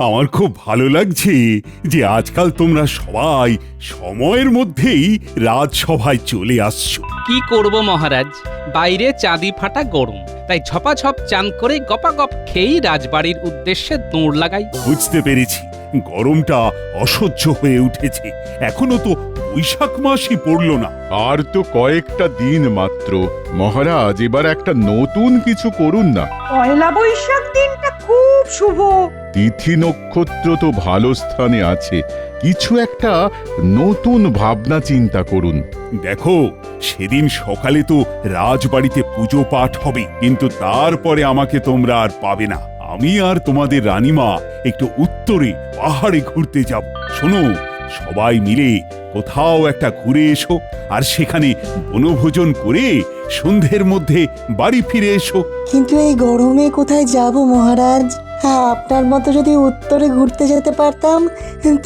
আমার খুব ভালো লাগছে যে আজকাল তোমরা সবাই সময়ের মধ্যেই রাজসভায় চলে আসছো। কি করব মহারাজ, বাইরে চাঁদি ফাটা গরম, তাই ঝপাঝপ চান করে গপাগপ খেয়েই রাজবাড়ির উদ্দেশ্যে দৌড় লাগাই। বুঝতে পেরেছি, গরমটা অসহ্য হয়ে উঠেছে। এখনো তো বৈশাখ মাসই পড়লো না। আর তো কয়েকটা দিন মাত্র। মহারাজ, এবার একটা নতুন কিছু করুন না। পয়লা বৈশাখ দিনটা খুব শুভ। তিথি নক্ষত্র তো ভালো স্থানে আছে, কিছু একটা নতুন ভাবনা চিন্তা করুন। দেখো, সেদিন সকালে তো রাজবাড়িতে পুজো পাঠ হবে, কিন্তু তারপরে আমাকে তোমরা আর পাবে না। আমি আর তোমাদের রানীমা একটু উত্তরে পাহাড়ে ঘুরতে যাব। শোনো, সবাই মিলে কোথাও একটা ঘুরে এসো, আর সেখানে বনভোজন করে সন্ধ্যের মধ্যে বাড়ি ফিরে এসো। কিন্তু এই গরমে কোথায় যাব মহারাজ? হ্যাঁ, আপনার মতো যদি উত্তরে ঘুরতে যেতে পারতাম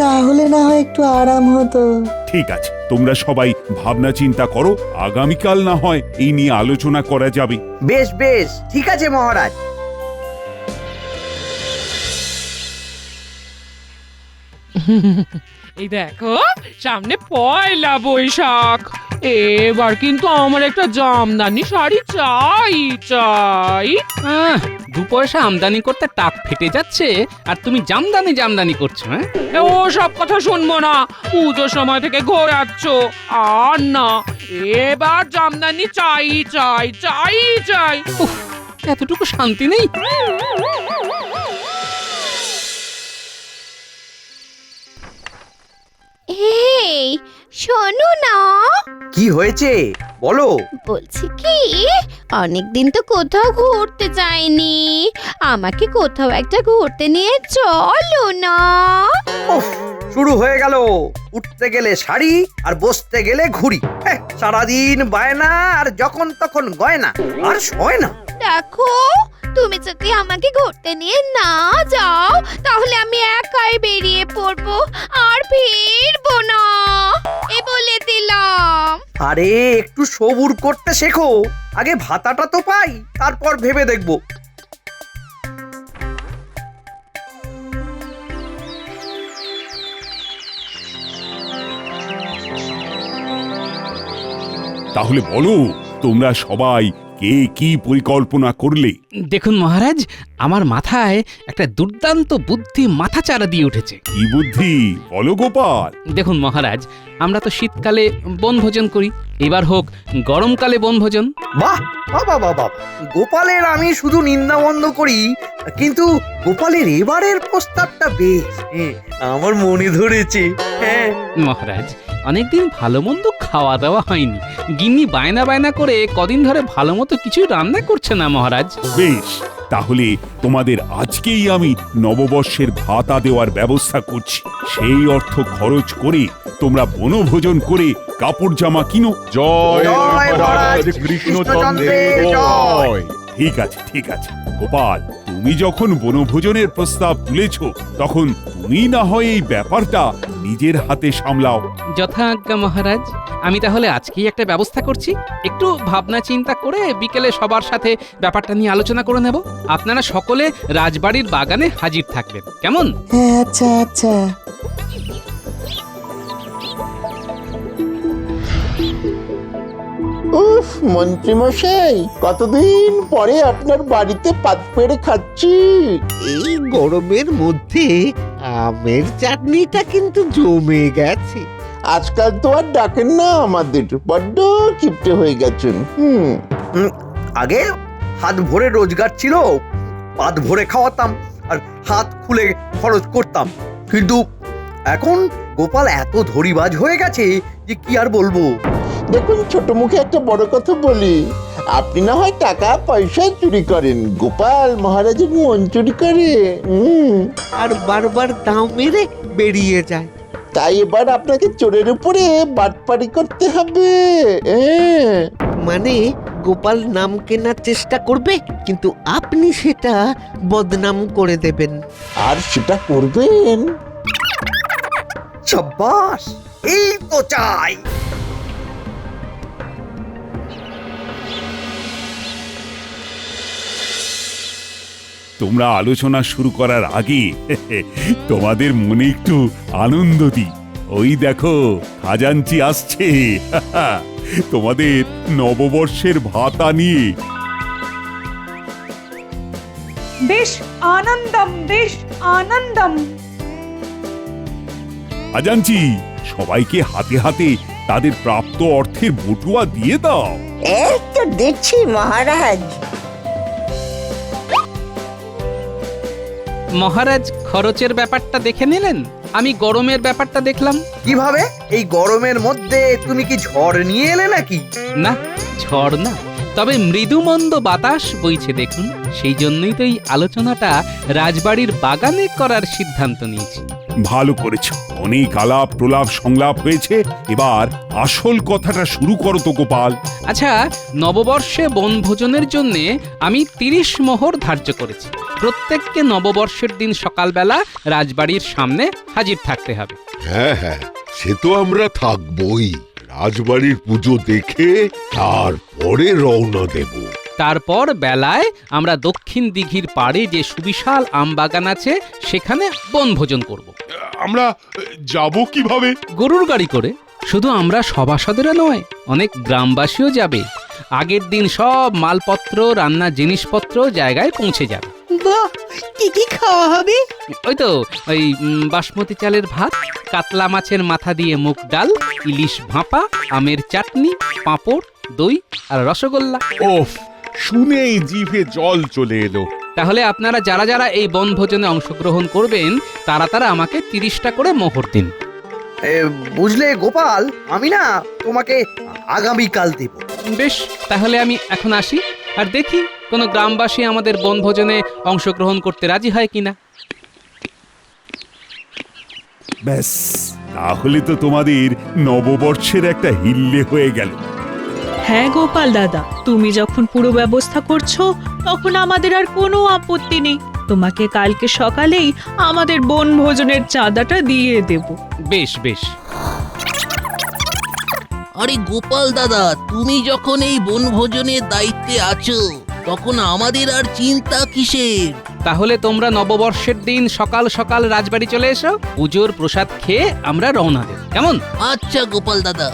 তাহলে না হয় একটু আরাম হতো। ঠিক আছে, তোমরা সবাই ভাবনা চিন্তা করো, আগামীকাল না হয় এই নিয়ে আলোচনা করা যাবে। বেশ বেশ, ঠিক আছে মহারাজ। এই দেখো, সামনে পয়লা বৈশাখ। এবার কিন্তু আমার একটা জামদানি শাড়ি চাই চাই। দু পয়সা আমদানি করতে টাক ফেটে যাচ্ছে, আর তুমি জামদানি জামদানি করছো। হ্যাঁ, ও সব কথা শুনবো না, পুজোর সময় থেকে ঘোরাচ্ছ। আর না, এবার জামদানি চাই চাই চাই চাই। উফ, এতটুকু শান্তি নেই। এই শোনো না, কি হয়েছে বলো। বলছি কি, অনেকদিন তো কোথাও ঘুরতে যাইনি, আমাকে কোথাও একটা ঘুরতে নিয়ে চলো না। উফ, শুরু হয়ে গেল। উঠতে গেলে শাড়ি আর বসতে গেলে ঘুড়ি। সারাদিন বায়না আর যখন তখন গয়না, আর সয় না। দেখো, তুমি যদি আমাকে ঘুরতে নিয়ে না যাও তাহলে আমি একাই বেরিয়ে পড়বো, আর ফিরবো না, এ বলে দিলাম। আরে একটু সবুর করতে শেখো, আগে ভাতাটা তো পাই, তারপর ভেবে দেখবো। তাহলে বলো, তোমরা সবাই কে কি পরিকল্পনা করলে? দেখুন মহারাজ, আমার মাথায় একটা দুর্দান্ত বুদ্ধি মাথাচাড়া দিয়ে উঠেছে। কি বুদ্ধি বলো গোপাল? দেখুন মহারাজ, আমরা তো শীতকালে বনভোজন করি, এবার হোক গরমকালে বনভোজন। বাহ বাবা বাবা, গোপালের আমি শুধু নিন্দা বন্ধ করি, কিন্তু গোপালের এবারের প্রস্তাবটা বেশ, আমার মনে ধরেছে। হ্যাঁ মহারাজ, অনেকদিন ভালো মন্দ খাওয়া দাওয়া হয়নি, গিন্নি বায়না বায়না করে কদিন ধরে ভালো মতো কিছুই রান্না করছে না মহারাজ। বেশ, তাহলে তোমাদের আজকেই আমি নববর্ষের ভাতা দেওয়ার ব্যবস্থা করছি। সেই অর্থ খরচ করে তোমরা বনভোজন করে কাপড় জামা কিনো। জয় জয় মহারাজ মহারাজ কৃষ্ণচন্দ্রের কৃষ্ণচন্দ্রের জয়। ঠিক আছে, ঠিক আছে গোপাল, তুমি যখন বনভোজনের প্রস্তাব তুলেছ, তখন তুমি না হয় এই ব্যাপারটা নিজের হাতে সামলাও। যথাজ্ঞা মহারাজ, আমি তাহলে আজকেই একটা ব্যবস্থা করছি। একটু ভাবনা চিন্তা করে বিকেলে সবার সাথে ব্যাপারটা নিয়ে আলোচনা করে নেব। আপনারা সকলে রাজবাড়ির বাগানে হাজির থাকবেন, কেমন? হ্যাঁ, আচ্ছা আচ্ছা। উফ, মন্ত্রীমশাই, কতদিন পরে আপনার বাড়িতে পাত পেড়ে খাচ্ছি। এই গরমের মধ্যে আমের চাটনিটা কিন্তু জমে গেছে। আজকাল তো আর ডাকেন না আমাদের, বড্ড কিপটে হয়ে গেছেন। আগে হাত ভরে রোজগার ছিল, পাত ভরে খাওয়াতাম আর হাত খুলে খরচ করতাম, কিন্তু এখন গোপাল এত ধরিবাজ হয়ে গেছে যে কি আর বলবো। দেখুন, ছোট মুখে একটা বড় কথা বলি, আপনি না হয় টাকা পয়সা চুরি করেন, গোপাল মহারাজের মন চুরি করে। আর বারবার দাম মেরে বেরিয়ে যায়। তাই এবার আপনাকে চোরের উপরে বাটপাড়ি করতে হবে। মানে গোপাল নাম কেনার চেষ্টা করবে, কিন্তু আপনি সেটা বদনাম করে দেবেন। আর সেটা করবেন। সাব্বাস, এই তো চাই। তোমরা আলোচনা শুরু করার আগে তোমাদের মনে একটু আনন্দ দিই। ওই দেখো খাজাঞ্চি আসছে তোমাদের নববর্ষের ভাতা নিয়ে। বেশ আনন্দম। খাজাঞ্চি, সবাইকে হাতে হাতে তাদের প্রাপ্ত অর্থের বটুয়া দিয়ে দাও। এই তো দিচ্ছি মহারাজ। মহারাজ খরচের ব্যাপারটা দেখে নিলেন, আমি গরমের ব্যাপারটা দেখলাম। কিভাবে? এই গরমের মধ্যে তুমি কি ঝড় নিয়ে এলে নাকি? না, ঝড় না, তবে মৃদুমন্দ বাতাস বইছে দেখুন। সেই জন্যই তো এই আলোচনাটা রাজবাড়ির বাগানে করার সিদ্ধান্ত নিয়েছি। ভালো করেছো, অনেক আলাপ প্রলাপ সংলাপ হয়েছে, এবার আসল কথাটা শুরু করো তো গোপাল। আচ্ছা, নববর্ষে বনভোজনের জন্য আমি 30 মোহর ধার্য করেছি। প্রত্যেককে নববর্ষের দিন সকালবেলা রাজবাড়ির সামনে হাজির থাকতে হবে। হ্যাঁ হ্যাঁ, সে তো আমরা থাকবই। রাজবাড়ির পুজো দেখে তারপরে রওনা দেব। তারপর বেলায় আমরা দক্ষিণ দিঘির পাড়ে যে সুবিশাল আমবাগান আছে সেখানে বনভোজন করব। আমরা যাব কিভাবে? গরুর গাড়ি করে। শুধু আমরা সভাসদেরা নয়, অনেক গ্রামবাসীও যাবে। আগের দিন সব মালপত্র, রান্না জিনিসপত্র জায়গায় পৌঁছে যাবে। বাহ, কি কি খাওয়া হবে? ওই তো ওই বাসমতি চালের ভাত, কাতলা মাছের মাথা দিয়ে মুগ ডাল, ইলিশ ভাপা, আমের চাটনি, পাঁপড়, দই আর রসগোল্লা। ওফ, শুনেই জিভে জল চলে এলো। তাহলে আপনারা যারা যারা এই বনভোজনে অংশগ্রহণ করবেন তারা তারা আমাকে 30টা করে মোহর দিন। বুঝলে গোপাল, আমি না তোমাকে আগামীকাল দেব। বেশ, তাহলে আমি এখন আসি, আর দেখি কোনো গ্রামবাসী আমাদের বনভোজনে অংশগ্রহণ করতে রাজি হয় কিনা। ব্যাস, তাহলে তো তোমাদের নববর্ষের একটা হিল্লে হয়ে গেল। হ্যাঁ গোপাল দাদা, তুমি যখন পুরো ব্যবস্থা করছো তখন আমাদের আর কোনো আপত্তি নেই। তোমাকে কালকে সকালেই আমাদের বনভোজনের চাঁদাটা দিয়ে দেব। বেশ বেশ। আরে গোপাল দাদা, তুমি যখন এই বনভোজনের দায়িত্বে আছো তখন আমাদের আর চিন্তা কিসের? তাহলে তোমরা নববর্ষের দিন সকাল সকাল রাজবাড়ি চলে এসো, পুজোর প্রসাদ খেয়ে আমরা রওনা দেব, কেমন? আচ্ছা গোপাল দাদা।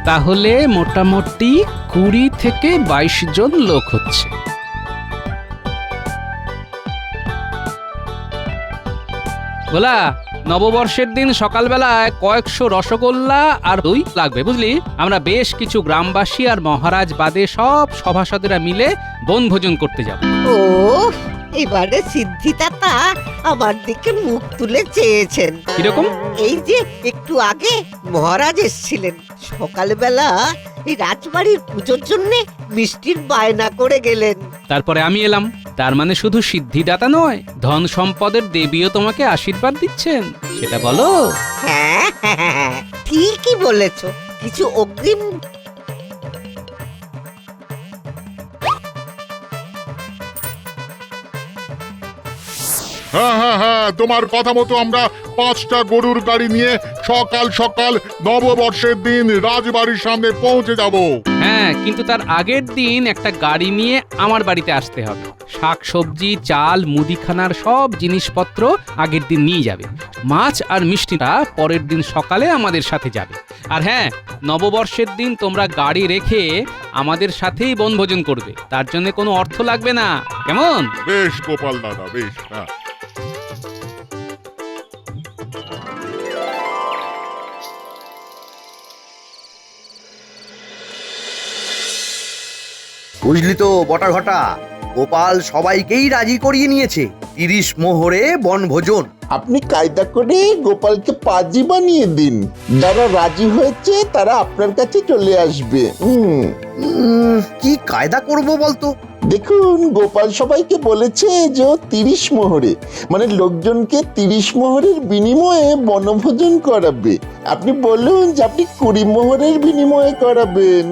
তাহলে মোটামুটি 20 থেকে 22 জন লোক হচ্ছে। বলা, নববর্ষের দিন সকালবেলায় কয়েকশো রসগোল্লা আর দই লাগবে, বুঝলি? আমরা বেশ কিছু গ্রামবাসী আর মহারাজ বাদে সব সভাসদেরা মিলে বনভোজন করতে যাব। ও, এবারে সিদ্ধিদাতা আমার দিকে মুখ তুলে চেয়েছেন। কিরকম? এই যে একটু আগে মহারাজ এসেছিলেন, সকালবেলা এই রাজবাড়ির পুজোর জন্য মিষ্টির বায়না করে গেলেন। তারপরে আমি এলাম, তার মানে শুধু সিদ্ধিদাতা নয়, ধন সম্পদের দেবীও তোমাকে আশীর্বাদ দিচ্ছেন, সেটা বলো। হ্যাঁ হ্যাঁ, ঠিকই বলেছ। কিছু অগ্রিম হ্যাঁ হ্যাঁ হ্যাঁ, তোমার কথা মতো আমরা 5টা গরুর গাড়ি নিয়ে সকাল সকাল নববর্ষের দিন রাজবাড়ির সামনে পৌঁছে যাব। হ্যাঁ, কিন্তু তার আগের দিন একটা গাড়ি নিয়ে আমার বাড়িতে আসতে হবে। শাক সবজি, চাল, মুদিখানার সব জিনিসপত্র আগের দিন নিয়ে যাবে। মাছ আর মিষ্টিটা পরের দিন সকালে আমাদের সাথে যাবে। আর হ্যাঁ, নববর্ষের দিন তোমরা গাড়ি রেখে আমাদের সাথেই বনভোজন করবে, তার জন্য কোনো অর্থ লাগবে না, কেমন? বেশ গোপাল দাদা, বেশ। হ্যাঁ, বুঝলি তো বটা ঘটা, গোপাল সবাইকেই রাজি করিয়ে নিয়েছে। 30 মোহরে বনভোজন। আপনি কায়দা করে গোপালকে পাজি বানিয়ে দিন। যারা রাজি হয়েছে তারা আপনার কাছে চলে আসবে। কি কায়দা করব বলতো? দেখুন, গোপাল সবাইকে বলেছে যে ও 30 মোহরে, মানে লোকজনকে 30 মোহরের বিনিময়ে বনভোজন করাবে। আপনি বলুন যে আপনি 20 মোহরের বিনিময়ে করাবেন।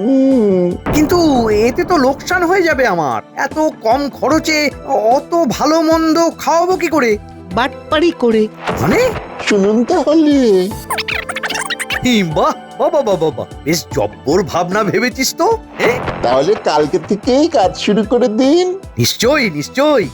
কিন্তু এতে তো লোকসান হয়ে যাবে আমার। এত কম খরচে অত ভালো মন্দ খাওয়াবো কি করে? বাটপাড়ি করে। মানে শুনুন তাহলে, বাহ বাবা বাবা বাবা, বেশ জব্বর ভাবনা ভেবেছিস তো। হ্যাঁ, তাহলে কালকে থেকেই কাজ শুরু করে দিন। নিশ্চয়ই নিশ্চয়ই।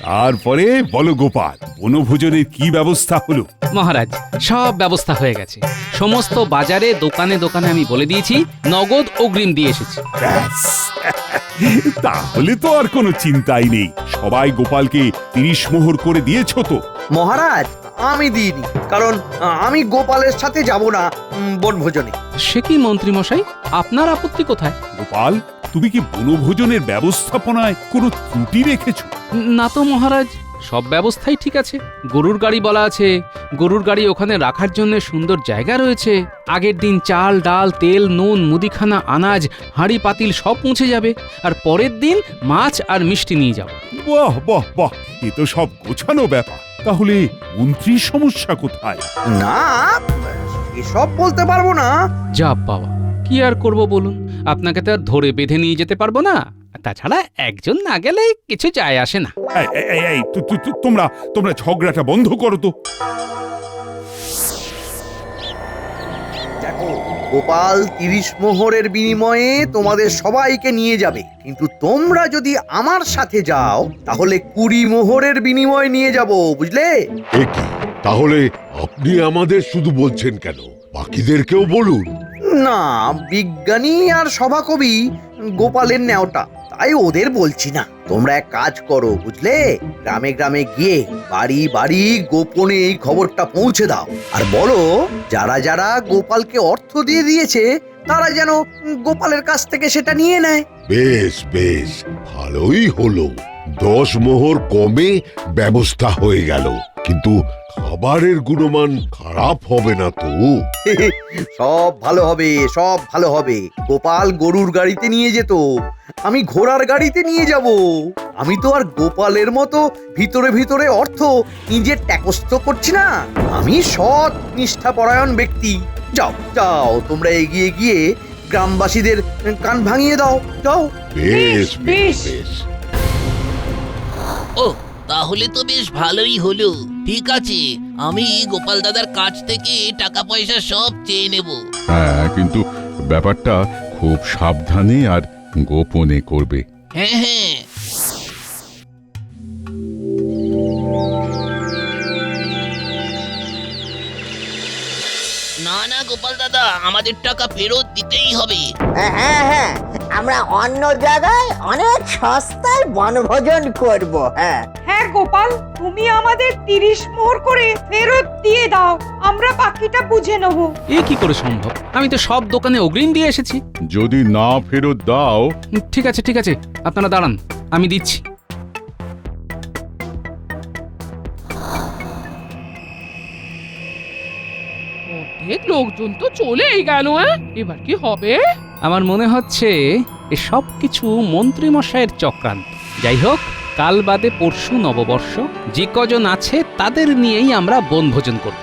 তারপরে বলো গোপাল, বনভোজনের কি ব্যবস্থা হলো? মহারাজ, সব ব্যবস্থা হয়ে গেছে। সমস্ত বাজারে দোকানে দোকানে আমি বলে দিয়েছি, নগদ অগ্রিম দিয়ে এসেছি। ব্যাস, তাহলে তো আর কোনো চিন্তাই নেই। সবাই গোপালকে 30 মোহর করে দিয়েছো তো? মহারাজ, আমি দিইনি, কারণ আমি গোপালের সাথে যাব না বনভোজনে। সে কি মন্ত্রী মশাই, আপনার আপত্তি কোথায়? গোপাল, তুমি কি বনভোজনের ব্যবস্থাপনায় কোনো ত্রুটি রেখেছো? না তো মহারাজ, সব ব্যবস্থাই ঠিক আছে। গরুর গাড়ি বলা আছে, গরুর গাড়ি ওখানে রাখার জন্য সুন্দর জায়গা রয়েছে। আগের দিন চাল ডাল তেল নুন মুদিখানা আনাজ হাঁড়ি পাতিল সব পৌঁছে যাবে, আর পরের দিন মাছ আর মিষ্টি নিয়ে যাও। বাহ বাহ বাহ, এ তো সব গোছানো ব্যাপার। তাহলে মন্ত্রীর সমস্যা কোথায়? না, এসব বলতে পারবো না। যা বাবা, কি আর করব বলুন, আপনাকে তো আর ধরে বেঁধে নিয়ে যেতে পারবো না। তাছাড়া একজন না গেলে কিছু যায় আসে না। এই, তোমরা ঝগড়াটা বন্ধ করো তো। দেখো, গোপাল 30 মোহরের বিনিময়ে তোমাদের সবাইকে নিয়ে যাবে, কিন্তু তোমরা যদি আমার সাথে যাও তাহলে 20 মোহরের বিনিময়ে নিয়ে যাব, বুঝলে? কি তাহলে আপনি আমাদের শুধু বলছেন কেন? বাকিদেরকেও বলুন। না, বিজ্ঞানী আর সভাকবি গোপালের নেওটা, তাই ওদের বলছি না। তোমরা এক কাজ করো, বুঝলে, গ্রামে গ্রামে গিয়ে বাড়ি বাড়ি গোপনে এই খবরটা পৌঁছে দাও, আর বলো যারা যারা গোপালকে অর্থ দিয়ে দিয়েছে তারা যেন গোপালের কাছ থেকে সেটা নিয়ে নেয়। বেশ বেশ, ভালোই হলো। 10 মোহর কমে ব্যবস্থা হয়ে গেল, কিন্তু খাবারের গুণমান খারাপ হবে না তো? সব ভালো হবে, সব ভালো হবে। গোপাল গরুর গাড়িতে নিয়ে যেত, আমি ঘোড়ার গাড়িতে নিয়ে যাব। আমি তো আর গোপালের মতো ভিতরে ভিতরে অর্থ নিজের ট্যাকস্থ করছি না। আমি সৎ নিষ্ঠাপরায়ণ ব্যক্তি। যাও যাও, তোমরা এগিয়ে গিয়ে গ্রামবাসীদের কান ভাঙিয়ে দাও, যাও। বেশ বেশ বেশ। ও, তাহলে তো বেশ ভালোই হলো। ঠিক আছে, আমি গোপাল দাদার কাছ থেকে টাকা পয়সা সব চেয়ে নেব। হ্যাঁ, কিন্তু ব্যাপারটা খুব সাবধানে আর গোপনে করবে। হ্যাঁ হ্যাঁ। না না গোপাল দাদা, আমাদের টাকা ফেরত দিতেই হবে। হ্যাঁ হ্যাঁ, আমরা অন্য জায়গায় অনেক সস্তায় বনভোজন করব। হ্যাঁ হ্যাঁ গোপাল, তুমি আমাদের 30 মোহর করে ফেরত দিয়ে দাও, আমরা বাকিটা বুঝে নেব। এ কি করে সম্ভব? আমি তো সব দোকানে অগ্রিম দিয়ে এসেছি। যদি না ফেরত দাও, ঠিক আছে ঠিক আছে, আপনারা দাঁড়ান, আমি দিচ্ছি। অনেক লোকজন তো চলেই গেল, এবার কি হবে? আমার মনে হচ্ছে এ সব কিছু মন্ত্রী মশাইয়ের চক্রান্ত। যাই হোক, কাল বাদে পরশু নববর্ষ, যে কজন আছে তাদের নিয়েই আমরা বনভোজন করব।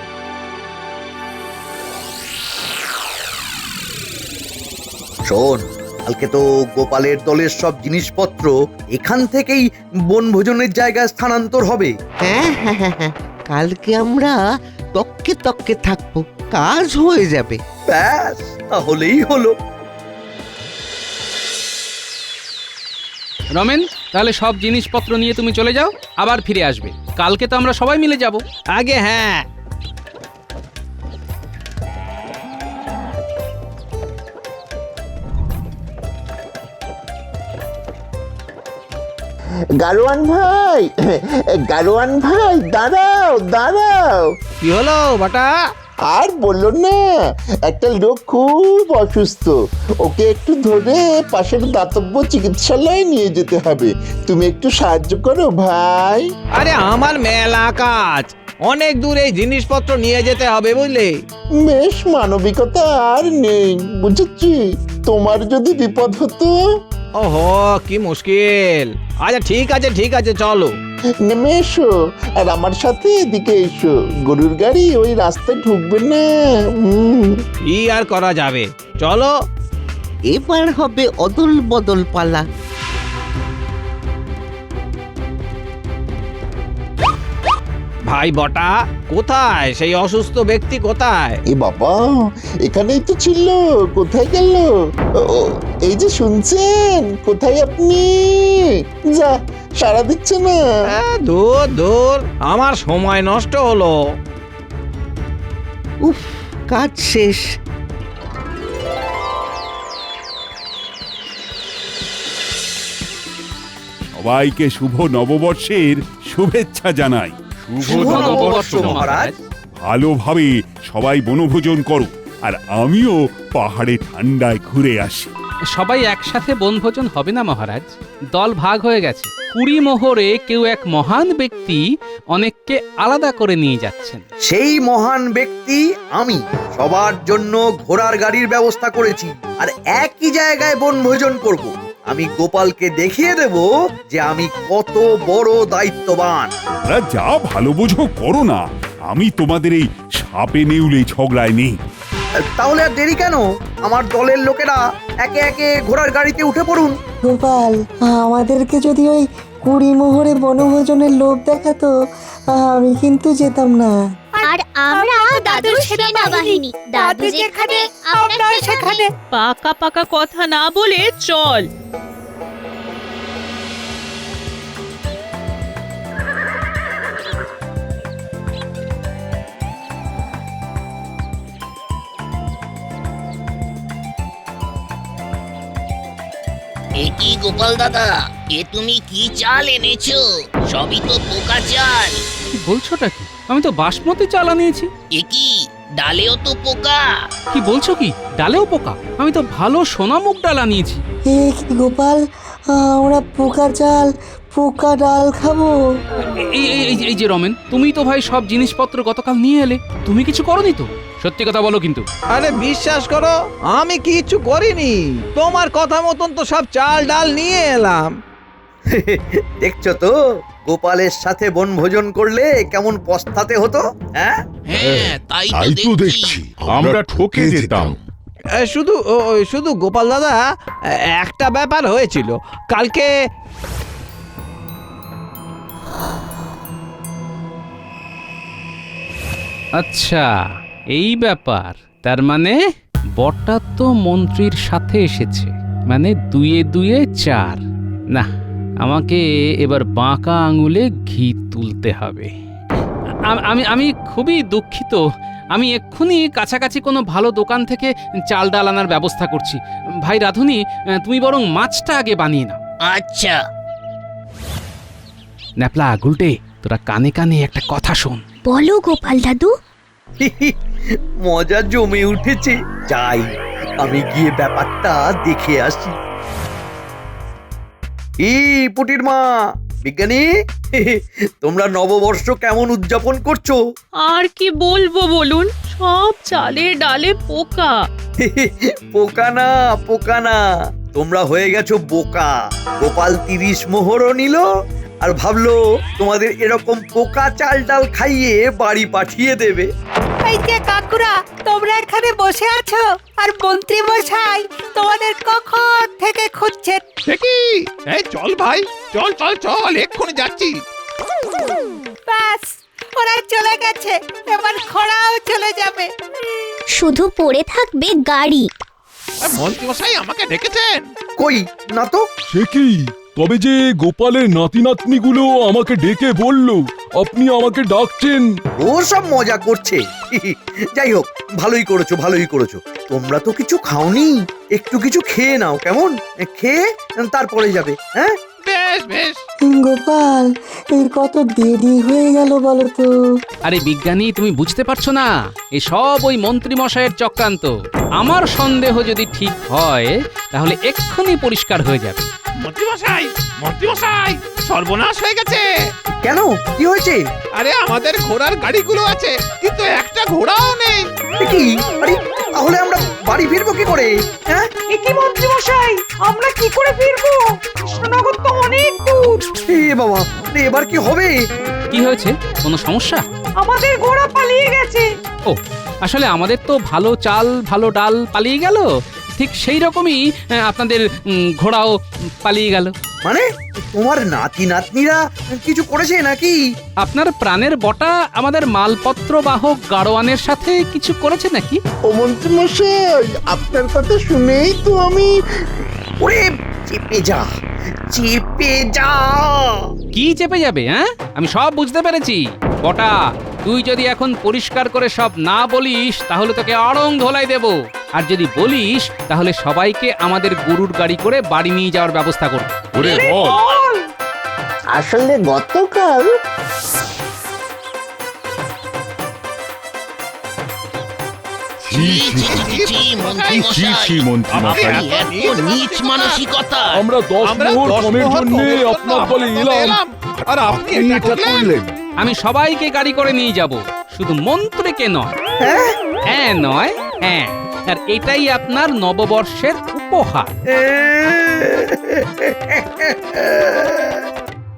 শোন, কালকে তো গোপালের দলের সব জিনিসপত্র এখান থেকেই বনভোজনের জায়গায় স্থানান্তর হবে। হ্যাঁ হ্যাঁ হ্যাঁ হ্যাঁ, কালকে আমরা তককে তককে থাকবো, কাজ হয়ে যাবে। ব্যাস, তাহলেই হলো। রমেন, তাহলে সব জিনিসপত্র নিয়ে তুমি চলে যাও, আবার ফিরে আসবে। কালকে তো আমরা সবাই মিলে যাব। আগে হ্যাঁ। গারোয়ান ভাই, গারোয়ান ভাই, দাঁড়াও দাঁড়াও। কি হলো বাটা? আর বললো না, একটা লোক খুব অসুস্থ, ওকে একটু ধরে পাশের দাতব্য চিকিৎসালয়ে নিয়ে যেতে হবে। তুমি একটু সাহায্য করো ভাই। আরে আমার মেলা কাজ, অনেক দূর এই জিনিসপত্র নিয়ে যেতে হবে বুঝলে। বেশ মানবিকতা আর নেই, বুঝেছি। তোমার যদি বিপদ হতো। ওহো, কি মুশকিল। আচ্ছা ঠিক আছে চলো। নেমে এসো, আর আমার সাথে এদিকে এসো। গরুর গাড়ি ওই রাস্তায় ঢুকবে না। কি আর করা যাবে, চলো। এবার হবে অদল বদল পালা। ভাই বটা, কোথায় সেই অসুস্থ ব্যক্তি কোথায়? এ বাবা, এখানেই তো ছিল, কোথায় গেল? ও, এই যে শুনছেন, কোথায় আপনি? যা, সাড়া দিচ্ছে না। দূর দূর, আমার সময় নষ্ট হলো। উফ, কাজ শেষ। সবাইকে শুভ নববর্ষের শুভেচ্ছা জানাই। শুভ নববর্ষ মহারাজ। ভালোভাবে সবাই বনভোজন করো, আর আমিও পাহাড়ে ঠান্ডায় ঘুরে আসি। সবাই একসাথে বনভোজন হবে না মহারাজ, দল ভাগ হয়ে গেছে। 20 মোহরে কেউ এক মহান ব্যক্তি অনেককে আলাদা করে নিয়ে যাচ্ছেন। সেই মহান ব্যক্তি আমি। সবার জন্য ঘোড়ার গাড়ির ব্যবস্থা করেছি, আর একই জায়গায় বনভোজন করব। আমি গোপালকে দেখিয়ে দেব যে আমি কত বড় দায়িত্ববান। তোমরা যা ভালো বোঝো করো না, আমি তোমাদের এই সাপে নেউলে ঝগড়ায় নেই। তাহলে আর দেরি কেন? আমার দলের লোকেরা একে একে ঘোড়ার গাড়িতে উঠে পড়ুন। গোপাল, আমাদেরকে যদি ওই 20 মোহরে বনভোজনের লোভ দেখাতো, আমি কিন্তু যেতাম না। আর আমরা দাদুর সেনাবাহিনী, দাদু যেখানে আমরা সেখানে। পাকা পাকা কথা না বলে চল। এ কি গোপাল দাদা, এ তুমি কি চাল এনেছো? সবই তো পোকা চাল। কি বলছোটা কি? আমি তো বাসমতি চাল আনিয়েছি। এ কি, ডালেও তো পোকা। কি বলছো কি? ডালেও পোকা? আমি তো ভালো সোনামুগ ডাল আনিয়েছি। এ কি গোপাল, আমরা পোকা চাল পোকা ডাল খাবো? এই যে রমেন, তুমি তো ভাই সব জিনিসপত্র গতকাল নিয়ে এলে, তুমি কিছু করনি তো? সত্যি কথা বলো কিন্তু। আরে বিশ্বাস করো, আমি কিছু করিনি। তোমার কথা মতন তো সব চাল ডাল নিয়ে এলাম। দেখছো তো, গোপালের সাথে বনভোজন করলে কেমন পস্তাতে হতো। হ্যাঁ, হ্যাঁ, তাই তাই তো তো দেখছি। দেখছি আমরা ঠকে যেতাম। শুধু গোপাল দাদা, একটা ব্যাপার হয়েছিল কালকে। আচ্ছা, এই ব্যাপার। তার মানে বটটা তো মন্ত্রীর সাথে এসেছে, মানে 2 × 2 = 4। না, আমাকে এবার বাঁকা আঙুলে ঘি তুলতে হবে। আমি খুবই দুঃখিত। আমি এক্ষুনি কাছাকাছি কোনো ভালো দোকান থেকে চাল ডাল আনার ব্যবস্থা করছি। ভাই রাধুনি, তুমি বরং মাছটা আগে বানিয়ে নাও। আচ্ছা। ন্যাপলা, গুলটে, তোরা কানে কানে একটা কথা শোন। বলো গোপাল দাদু। মজা জমে উঠেছে। যাই, আমি গিয়ে ব্যাপারটা দেখে আসি। পুটির মা, বিজ্ঞানী, তোমরা নববর্ষ কেমন উদযাপন করছো? আর কি বলবো বলুন, সব চালে ডালে পোকা। পোকা না, পোকা না, তোমরা হয়ে গেছো বোকা। গোপাল 30 মোহরও নিল, আর ভাবলো তোমাদের এরকম পোকা চাল ডাল খাইয়ে বাড়ি পাঠিয়ে দেবে। এই যে কাকুরা, তোমরা এখানে বসে আছো, আর মন্ত্রী মশাই তোমাদের কখন থেকে খুঁজছেন। দেখি, এই চল ভাই, চল চল চল, এক্ষুনি যাচ্ছি। ব্যাস, ওরা চলে গেছে, এবার খরাও চলে যাবে। শুধু পড়ে থাকবে গাড়ি। মন্ত্রী মশাই আমাকে ডেকেছেন? কই না তো। সে কি? তবে যে গোপালের নাতি নাতনিগুলো আমাকে ডেকে বলল আপনি আমাকে ডাকছেন। ও সব মজা করছে। যাই হোক, ভালোই করেছো, ভালোই করেছো। তোমরা তো কিছু খাওনি, একটু কিছু খেয়ে নাও, কেমন? খেয়ে তারপরে যাবে। হ্যাঁ, বেশ বেশ। গোপাল, এর কত দেরি হয়ে গেল বলো তো? আরে বিজ্ঞানী, তুমি বুঝতে পারছো না? এ সব ওই মন্ত্রী মশাইয়ের চক্রান্ত। আমার সন্দেহ যদি ঠিক হয়, তাহলে এক্ষুনি পরিষ্কার হয়ে যাবে। মন্ত্রী মশাই, সর্বনাশ হয়ে গেছে। কেন, কি হয়েছে? আরে আমাদের ঘোড়ার গাড়িগুলো আছে, কিন্তু একটা ঘোড়াও নেই। কি? আরে তাহলে আমরা বাড়ি ফিরবো কি করে? হ্যাঁ, কি মন্ত্রী মশাই, আমরা কি করে ফিরবো? কৃষ্ণনগর তো অনেক দূর। বাবা, এবার কি হবে? কি হয়েছে? কোনো সমস্যা? আমাদের ঘোড়া পালিয়ে গেছে। ও, আসলে আমাদের তো ভালো চাল ভালো ডাল পালিয়ে গেল, ঠিক সেই রকমই আপনাদের ঘোড়াও পালিয়ে গেল। মানে তোমার নাতি নাতনিরা কিছু করেছে নাকি? আপনার প্রাণের বটা আমাদের মালপত্র বাহক গাড়োয়ানের সাথে কিছু করেছে নাকি? ও মন্ত্রী মশাই, আপনার কথা শুনেই তো আমি ওরে চেপে যা, চেপে যা। কি চেপে যাবে? হ্যাঁ, আমি সব বুঝতে পেরেছি। বটা, তুই যদি এখন পরিষ্কার করে সব না বলিস তাহলে তোকে আড়ং ধোলাই দেব, আর যদি বলিস তাহলে সবাইকে আমাদের গরুর গাড়ি করে বাড়ি নিয়ে যাওয়ার ব্যবস্থা করব। ওরে বল। আসলে গতকাল ছি, ছি, ছি, ছি, ছি, মন্ত্রী ছি মশাই। ছি মন্ত্রী মশাই, আপনি এত নীচ মানসিকতা। আমরা 10 মোহর কমের জন্য আপনার দলে এলাম। আর আপনি আপনি এটা করলেন? আমি সবাইকে গাড়ি করে নিয়ে যাব, শুধু মন্ত্রীকে নয়। হ্যাঁ নয় হ্যাঁ, আর এটাই আপনার নববর্ষের উপহার।